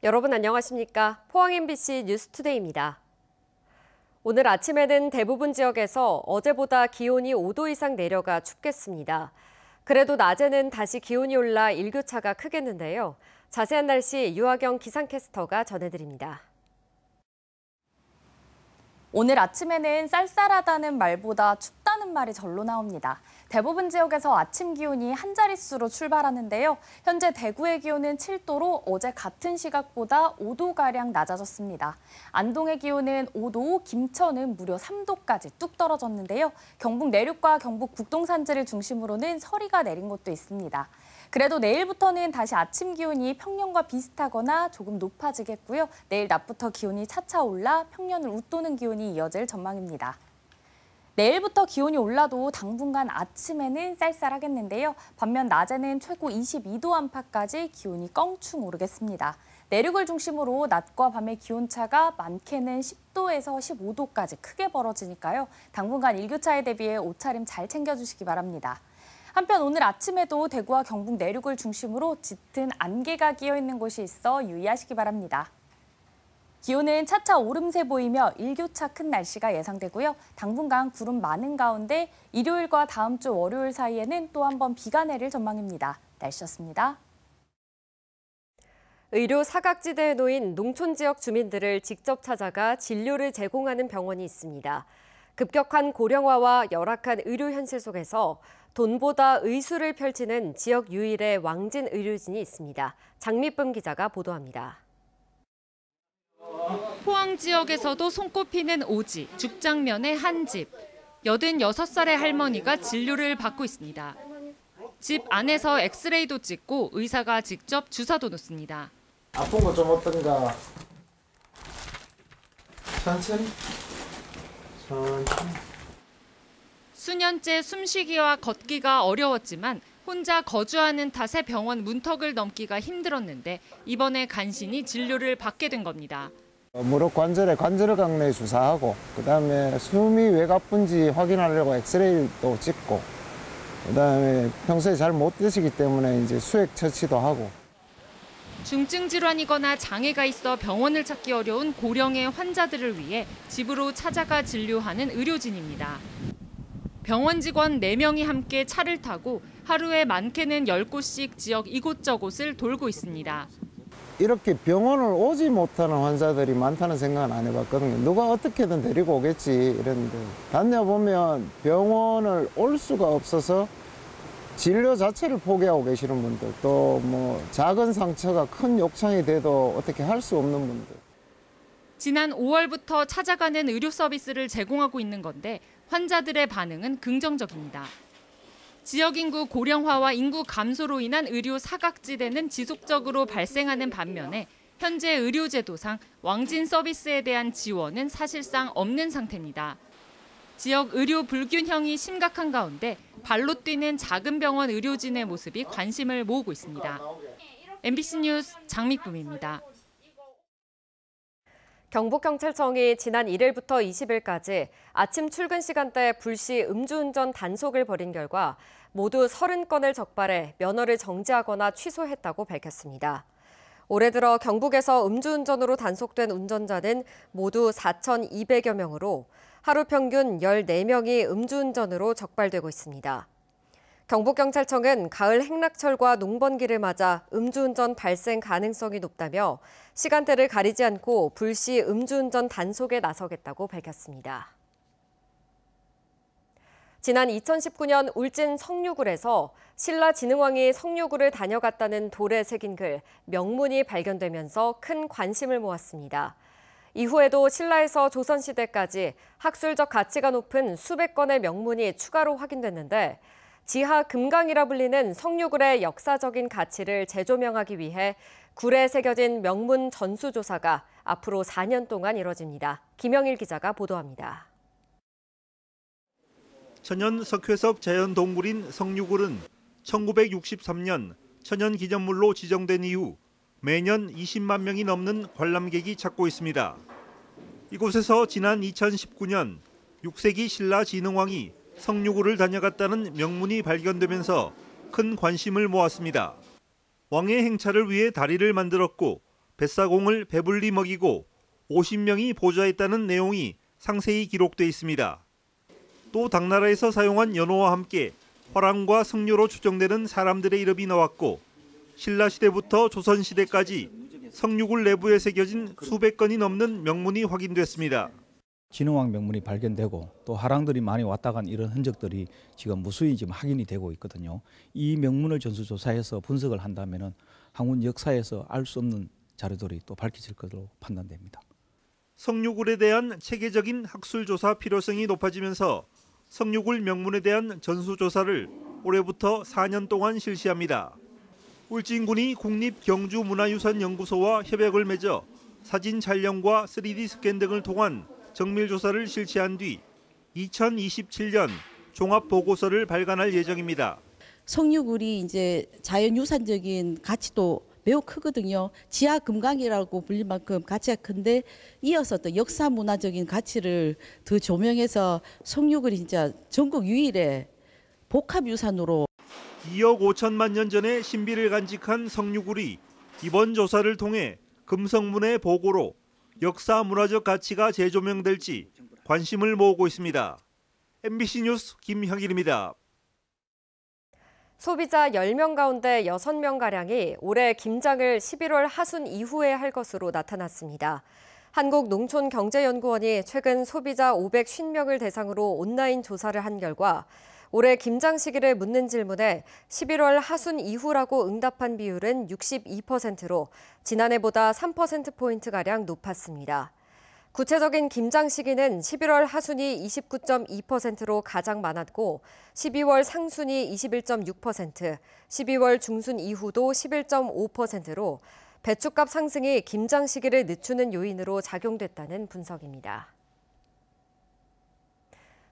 여러분 안녕하십니까? 포항 MBC 뉴스투데이입니다. 오늘 아침에는 대부분 지역에서 어제보다 기온이 5도 이상 내려가 춥겠습니다. 그래도 낮에는 다시 기온이 올라 일교차가 크겠는데요. 자세한 날씨 유아경 기상캐스터가 전해드립니다. 오늘 아침에는 쌀쌀하다는 말보다 춥다는 말이 절로 나옵니다. 대부분 지역에서 아침 기온이 한 자릿수로 출발하는데요. 현재 대구의 기온은 7도로 어제 같은 시각보다 5도가량 낮아졌습니다. 안동의 기온은 5도, 김천은 무려 3도까지 뚝 떨어졌는데요. 경북 내륙과 경북 북동산지를 중심으로는 서리가 내린 곳도 있습니다. 그래도 내일부터는 다시 아침 기온이 평년과 비슷하거나 조금 높아지겠고요. 내일 낮부터 기온이 차차 올라 평년을 웃도는 기온이 이어질 전망입니다. 내일부터 기온이 올라도 당분간 아침에는 쌀쌀하겠는데요. 반면 낮에는 최고 22도 안팎까지 기온이 껑충 오르겠습니다. 내륙을 중심으로 낮과 밤의 기온차가 많게는 10도에서 15도까지 크게 벌어지니까요. 당분간 일교차에 대비해 옷차림 잘 챙겨주시기 바랍니다. 한편 오늘 아침에도 대구와 경북 내륙을 중심으로 짙은 안개가 끼어있는 곳이 있어 유의하시기 바랍니다. 기온은 차차 오름세 보이며 일교차 큰 날씨가 예상되고요. 당분간 구름 많은 가운데 일요일과 다음 주 월요일 사이에는 또 한 번 비가 내릴 전망입니다. 날씨였습니다. 의료 사각지대에 놓인 농촌 지역 주민들을 직접 찾아가 진료를 제공하는 병원이 있습니다. 급격한 고령화와 열악한 의료 현실 속에서 돈보다 의술을 펼치는 지역 유일의 왕진 의료진이 있습니다. 장미쁨 기자가 보도합니다. 포항 지역에서도 손꼽히는 오지, 죽장면의 한 집. 86살의 할머니가 진료를 받고 있습니다. 집 안에서 엑스레이도 찍고 의사가 직접 주사도 놓습니다. 아픈 거 좀 어떤가? 천천히. 수년째 숨쉬기와 걷기가 어려웠지만 혼자 거주하는 탓에 병원 문턱을 넘기가 힘들었는데 이번에 간신히 진료를 받게 된 겁니다. 무릎 관절에 관절각 내 주사하고 그다음에 숨이 왜 가쁜지 확인하려고 엑스레이도 찍고 그다음에 평소에 잘 못 드시기 때문에 이제 수액 처치도 하고. 중증 질환이거나 장애가 있어 병원을 찾기 어려운 고령의 환자들을 위해 집으로 찾아가 진료하는 의료진입니다. 병원 직원 4명이 함께 차를 타고 하루에 많게는 10곳씩 지역 이곳저곳을 돌고 있습니다. 이렇게 병원을 오지 못하는 환자들이 많다는 생각은 안 해봤거든요. 누가 어떻게든 데리고 오겠지 이랬는데 다녀보면 병원을 올 수가 없어서 진료 자체를 포기하고 계시는 분들, 또 뭐 작은 상처가 큰 욕창이 돼도 어떻게 할 수 없는 분들. 지난 5월부터 찾아가는 의료 서비스를 제공하고 있는 건데 환자들의 반응은 긍정적입니다. 지역 인구 고령화와 인구 감소로 인한 의료 사각지대는 지속적으로 발생하는 반면에 현재 의료제도상 왕진 서비스에 대한 지원은 사실상 없는 상태입니다. 지역 의료 불균형이 심각한 가운데 발로 뛰는 작은 병원 의료진의 모습이 관심을 모으고 있습니다. MBC 뉴스 장미쁨입니다. 경북경찰청이 지난 1일부터 20일까지 아침 출근 시간대 불시 음주운전 단속을 벌인 결과 모두 30건을 적발해 면허를 정지하거나 취소했다고 밝혔습니다. 올해 들어 경북에서 음주운전으로 단속된 운전자는 모두 4,200여 명으로 하루 평균 14명이 음주운전으로 적발되고 있습니다. 경북경찰청은 가을 행락철과 농번기를 맞아 음주운전 발생 가능성이 높다며 시간대를 가리지 않고 불시 음주운전 단속에 나서겠다고 밝혔습니다. 지난 2019년 울진 성류굴에서 신라 진흥왕이 성류굴을 다녀갔다는 돌에 새긴 글 명문이 발견되면서 큰 관심을 모았습니다. 이후에도 신라에서 조선시대까지 학술적 가치가 높은 수백 건의 명문이 추가로 확인됐는데 지하 금강이라 불리는 성류굴의 역사적인 가치를 재조명하기 위해 굴에 새겨진 명문 전수조사가 앞으로 4년 동안 이뤄집니다. 김영일 기자가 보도합니다. 천연 석회석 자연동굴인 성류굴은 1963년 천연기념물로 지정된 이후 매년 20만 명이 넘는 관람객이 찾고 있습니다. 이곳에서 지난 2019년 6세기 신라 진흥왕이 성류굴을 다녀갔다는 명문이 발견되면서 큰 관심을 모았습니다. 왕의 행차를 위해 다리를 만들었고 뱃사공을 배불리 먹이고 50명이 보좌했다는 내용이 상세히 기록돼 있습니다. 또 당나라에서 사용한 연호와 함께 화랑과 성료로 추정되는 사람들의 이름이 나왔고 신라시대부터 조선시대까지 성유굴 내부에 새겨진 수백 건이 넘는 명문이 확인됐습니다. 진흥왕 명문이 발견되고 또 화랑들이 많이 왔다 간 이런 흔적들이 지금 무수히 지금 확인이 되고 있거든요. 이 명문을 전수조사해서 분석을 한다면 한국 역사에서 알 수 없는 자료들이 또 밝혀질 것으로 판단됩니다. 성유굴에 대한 체계적인 학술조사 필요성이 높아지면서 성유굴 명문에 대한 전수조사를 올해부터 4년 동안 실시합니다. 울진군이 국립경주문화유산연구소와 협약을 맺어 사진 촬영과 3D 스캔 등을 통한 정밀조사를 실시한 뒤 2027년 종합보고서를 발간할 예정입니다. 성유굴이 이제 자연유산적인 가치도 매우 크거든요. 지하 금강이라고 불릴 만큼 가치가 큰데 이어서 또 역사 문화적인 가치를 더 조명해서 성유굴이 진짜 전국 유일의 복합유산으로 2억 5천만 년 전의 신비를 간직한 성유굴이 이번 조사를 통해 금성문의 보고로 역사 문화적 가치가 재조명될지 관심을 모으고 있습니다. MBC 뉴스 김형일입니다. 소비자 10명 가운데 6명가량이 올해 김장을 11월 하순 이후에 할 것으로 나타났습니다. 한국농촌경제연구원이 최근 소비자 550명을 대상으로 온라인 조사를 한 결과 올해 김장 시기를 묻는 질문에 11월 하순 이후라고 응답한 비율은 62%로 지난해보다 3%포인트가량 높았습니다. 구체적인 김장 시기는 11월 하순이 29.2%로 가장 많았고 12월 상순이 21.6%, 12월 중순 이후도 11.5%로 배춧값 상승이 김장 시기를 늦추는 요인으로 작용됐다는 분석입니다.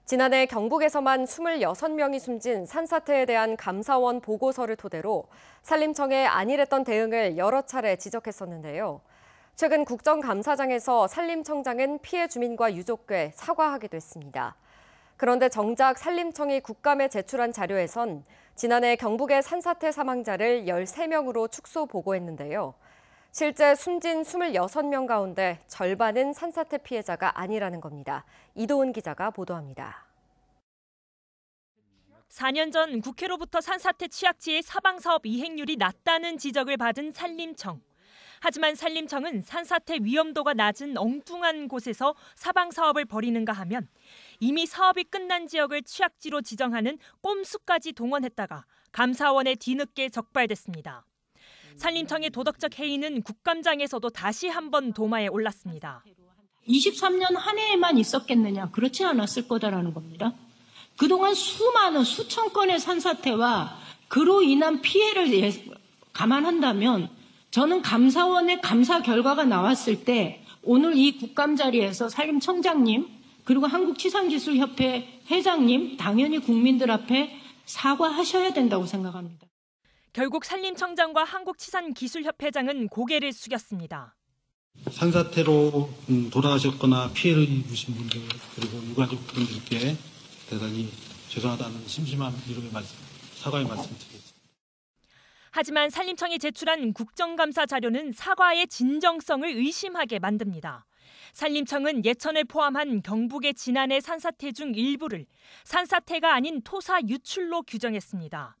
지난해 경북에서만 26명이 숨진 산사태에 대한 감사원 보고서를 토대로 산림청의 안일했던 대응을 여러 차례 지적했었는데요. 최근 국정감사장에서 산림청장은 피해 주민과 유족께 사과하기도 했습니다. 그런데 정작 산림청이 국감에 제출한 자료에선 지난해 경북의 산사태 사망자를 13명으로 축소 보고했는데요. 실제 숨진 26명 가운데 절반은 산사태 피해자가 아니라는 겁니다. 이도훈 기자가 보도합니다. 4년 전 국회로부터 산사태 취약지의 사방사업 이행률이 낮다는 지적을 받은 산림청. 하지만 산림청은 산사태 위험도가 낮은 엉뚱한 곳에서 사방사업을 벌이는가 하면 이미 사업이 끝난 지역을 취약지로 지정하는 꼼수까지 동원했다가 감사원에 뒤늦게 적발됐습니다. 산림청의 도덕적 해이는 국감장에서도 다시 한번 도마에 올랐습니다. 23년 한 해에만 있었겠느냐? 그렇지 않았을 거다라는 겁니다. 그동안 수많은 수천 건의 산사태와 그로 인한 피해를 감안한다면 저는 감사원의 감사 결과가 나왔을 때 오늘 이 국감 자리에서 산림청장님 그리고 한국치산기술협회 회장님 당연히 국민들 앞에 사과하셔야 된다고 생각합니다. 결국 산림청장과 한국치산기술협회장은 고개를 숙였습니다. 산사태로 돌아가셨거나 피해를 입으신 분들 그리고 유가족분들께 대단히 죄송하다는 심심한 이름의 사과의 말씀드리겠습니다. 하지만 산림청이 제출한 국정감사 자료는 사과의 진정성을 의심하게 만듭니다. 산림청은 예천을 포함한 경북의 지난해 산사태 중 일부를 산사태가 아닌 토사 유출로 규정했습니다.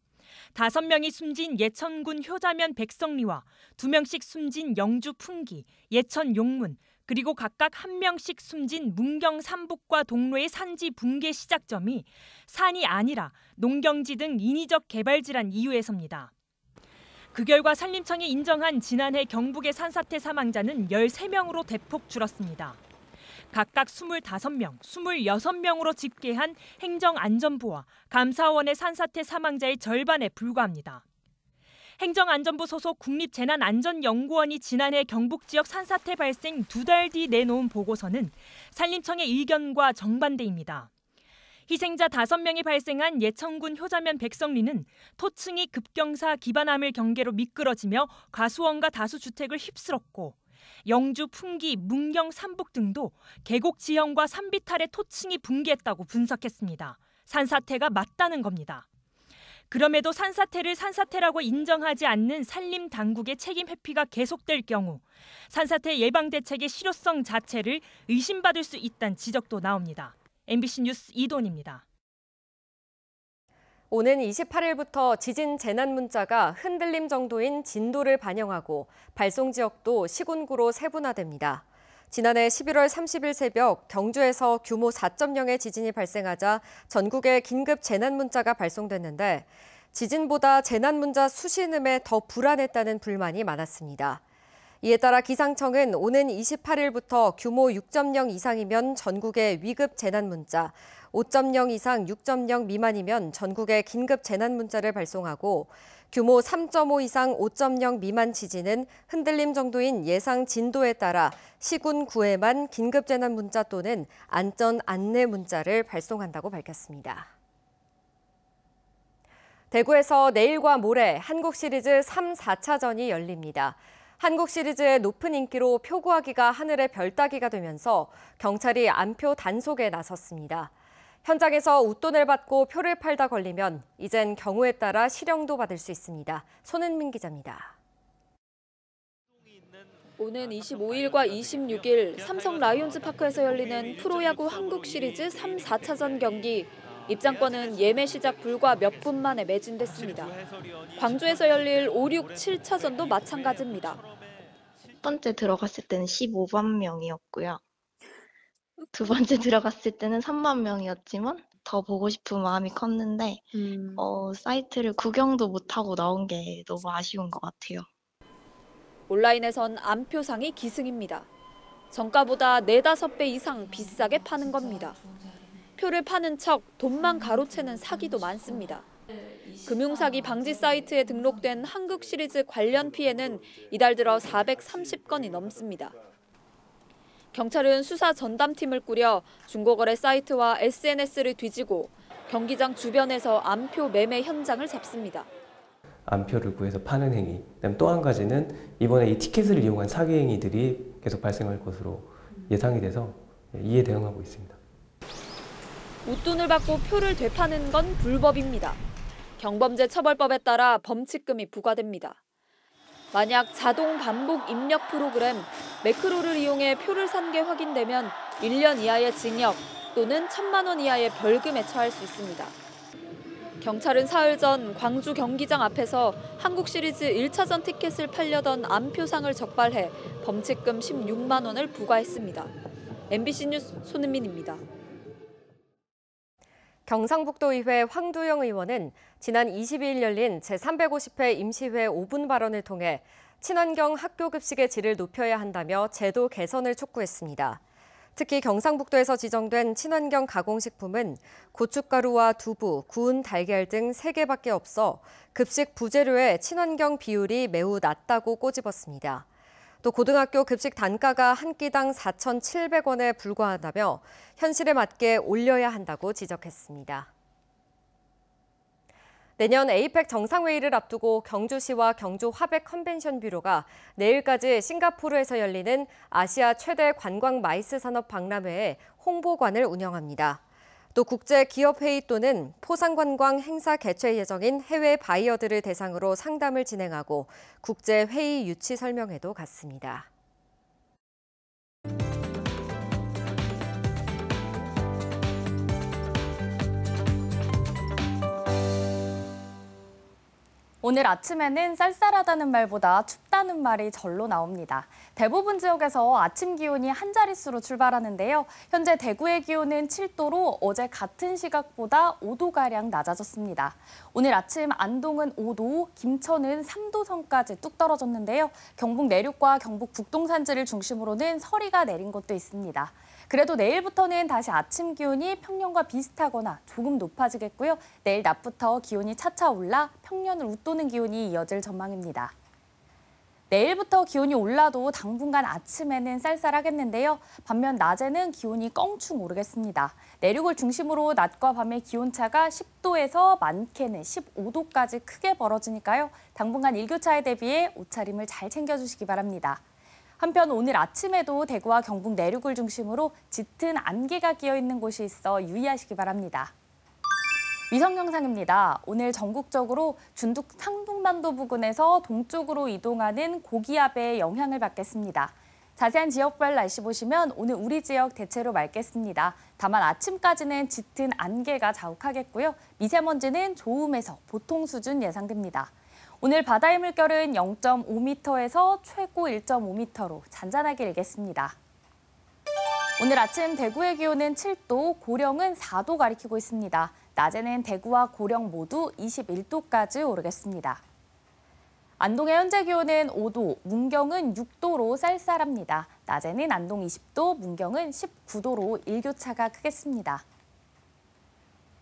5명이 숨진 예천군 효자면 백성리와 2명씩 숨진 영주 풍기, 예천 용문, 그리고 각각 1명씩 숨진 문경 삼북과 동로의 산지 붕괴 시작점이 산이 아니라 농경지 등 인위적 개발 질환 이유에서입니다. 그 결과 산림청이 인정한 지난해 경북의 산사태 사망자는 13명으로 대폭 줄었습니다. 각각 25명, 26명으로 집계한 행정안전부와 감사원의 산사태 사망자의 절반에 불과합니다. 행정안전부 소속 국립재난안전연구원이 지난해 경북 지역 산사태 발생 2달 뒤 내놓은 보고서는 산림청의 의견과 정반대입니다. 희생자 5명이 발생한 예천군 효자면 백성리는 토층이 급경사 기반암을 경계로 미끄러지며 과수원과 다수주택을 휩쓸었고 영주, 풍기, 문경, 삼북 등도 계곡 지형과 산비탈의 토층이 붕괴했다고 분석했습니다. 산사태가 맞다는 겁니다. 그럼에도 산사태를 산사태라고 인정하지 않는 산림 당국의 책임 회피가 계속될 경우 산사태 예방 대책의 실효성 자체를 의심받을 수 있다는 지적도 나옵니다. MBC 뉴스 이돈입니다. 오는 28일부터 지진 재난 문자가 흔들림 정도인 진도를 반영하고 발송 지역도 시군구로 세분화됩니다. 지난해 11월 30일 새벽 경주에서 규모 4.0의 지진이 발생하자 전국에 긴급 재난 문자가 발송됐는데 지진보다 재난 문자 수신음에 더 불안했다는 불만이 많았습니다. 이에 따라 기상청은 오는 28일부터 규모 6.0 이상이면 전국에 위급 재난 문자, 5.0 이상 6.0 미만이면 전국에 긴급 재난 문자를 발송하고 규모 3.5 이상 5.0 미만 지진은 흔들림 정도인 예상 진도에 따라 시군구에만 긴급 재난 문자 또는 안전 안내 문자를 발송한다고 밝혔습니다. 대구에서 내일과 모레 한국 시리즈 3, 4차전이 열립니다. 한국 시리즈의 높은 인기로 표 구하기가 하늘의 별 따기가 되면서 경찰이 안표 단속에 나섰습니다. 현장에서 웃돈을 받고 표를 팔다 걸리면 이젠 경우에 따라 실형도 받을 수 있습니다. 손은민 기자입니다. 오는 25일과 26일 삼성 라이온즈 파크에서 열리는 프로야구 한국 시리즈 3, 4차전 경기. 입장권은 예매 시작 불과 몇 분 만에 매진됐습니다. 광주에서 열릴 5, 6, 7차전도 마찬가지입니다. 첫 번째 들어갔을 때는 15만 명이었고요. 두 번째 들어갔을 때는 3만 명이었지만 더 보고 싶은 마음이 컸는데 사이트를 구경도 못하고 나온 게 너무 아쉬운 것 같아요. 온라인에선 안표상이 기승입니다. 정가보다 4-5배 이상 비싸게 파는 겁니다. 표를 파는 척 돈만 가로채는 사기도 많습니다. 금융사기 방지 사이트에 등록된 한국 시리즈 관련 피해는 이달 들어 430건이 넘습니다. 경찰은 수사 전담팀을 꾸려 중고거래 사이트와 SNS를 뒤지고 경기장 주변에서 안표 매매 현장을 잡습니다. 안표를 구해서 파는 행위, 그다음 또 한 가지는 이번에 이 티켓을 이용한 사기 행위들이 계속 발생할 것으로 예상이 돼서 이에 대응하고 있습니다. 웃돈을 받고 표를 되파는 건 불법입니다. 경범죄 처벌법에 따라 범칙금이 부과됩니다. 만약 자동 반복 입력 프로그램 매크로를 이용해 표를 산 게 확인되면 1년 이하의 징역 또는 1,000만 원 이하의 벌금에 처할 수 있습니다. 경찰은 사흘 전 광주 경기장 앞에서 한국 시리즈 1차전 티켓을 팔려던 안표상을 적발해 범칙금 16만 원을 부과했습니다. MBC 뉴스 손은민입니다. 경상북도의회 황두영 의원은 지난 22일 열린 제350회 임시회 5분 발언을 통해 친환경 학교 급식의 질을 높여야 한다며 제도 개선을 촉구했습니다. 특히 경상북도에서 지정된 친환경 가공식품은 고춧가루와 두부, 구운 달걀 등 3개밖에 없어 급식 부재료의 친환경 비율이 매우 낮다고 꼬집었습니다. 또 고등학교 급식 단가가 한 끼당 4,700원에 불과하다며 현실에 맞게 올려야 한다고 지적했습니다. 내년 에이펙 정상회의를 앞두고 경주시와 경주 화백 컨벤션 뷰로가 내일까지 싱가포르에서 열리는 아시아 최대 관광 마이스 산업 박람회에 홍보관을 운영합니다. 또 국제기업회의 또는 포상관광 행사 개최 예정인 해외 바이어들을 대상으로 상담을 진행하고 국제회의 유치 설명회도 갖습니다. 오늘 아침에는 쌀쌀하다는 말보다 춥다는 말이 절로 나옵니다. 대부분 지역에서 아침 기온이 한 자릿수로 출발하는데요. 현재 대구의 기온은 7도로 어제 같은 시각보다 5도가량 낮아졌습니다. 오늘 아침 안동은 5도, 김천은 3도 선까지 뚝 떨어졌는데요. 경북 내륙과 경북 북동 산지를 중심으로는 서리가 내린 곳도 있습니다. 그래도 내일부터는 다시 아침 기온이 평년과 비슷하거나 조금 높아지겠고요. 내일 낮부터 기온이 차차 올라 평년을 웃도는 기온이 이어질 전망입니다. 내일부터 기온이 올라도 당분간 아침에는 쌀쌀하겠는데요. 반면 낮에는 기온이 껑충 오르겠습니다. 내륙을 중심으로 낮과 밤의 기온차가 10도에서 많게는 15도까지 크게 벌어지니까요. 당분간 일교차에 대비해 옷차림을 잘 챙겨주시기 바랍니다. 한편 오늘 아침에도 대구와 경북 내륙을 중심으로 짙은 안개가 끼어 있는 곳이 있어 유의하시기 바랍니다. 위성 영상입니다. 오늘 전국적으로 중국 상동반도 부근에서 동쪽으로 이동하는 고기압의 영향을 받겠습니다. 자세한 지역별 날씨 보시면 오늘 우리 지역 대체로 맑겠습니다. 다만 아침까지는 짙은 안개가 자욱하겠고요. 미세먼지는 좋음에서 보통 수준 예상됩니다. 오늘 바다의 물결은 0.5m에서 최고 1.5m로 잔잔하게 일겠습니다. 오늘 아침 대구의 기온은 7도, 고령은 4도 가리키고 있습니다. 낮에는 대구와 고령 모두 21도까지 오르겠습니다. 안동의 현재 기온은 5도, 문경은 6도로 쌀쌀합니다. 낮에는 안동 20도, 문경은 19도로 일교차가 크겠습니다.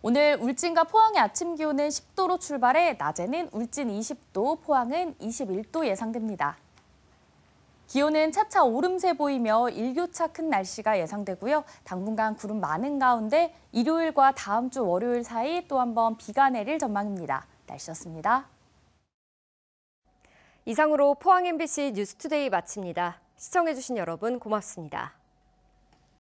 오늘 울진과 포항의 아침 기온은 10도로 출발해 낮에는 울진 20도, 포항은 21도 예상됩니다. 기온은 차차 오름세 보이며 일교차 큰 날씨가 예상되고요. 당분간 구름 많은 가운데 일요일과 다음 주 월요일 사이 또 한 번 비가 내릴 전망입니다. 날씨였습니다. 이상으로 포항 MBC 뉴스투데이 마칩니다. 시청해주신 여러분 고맙습니다.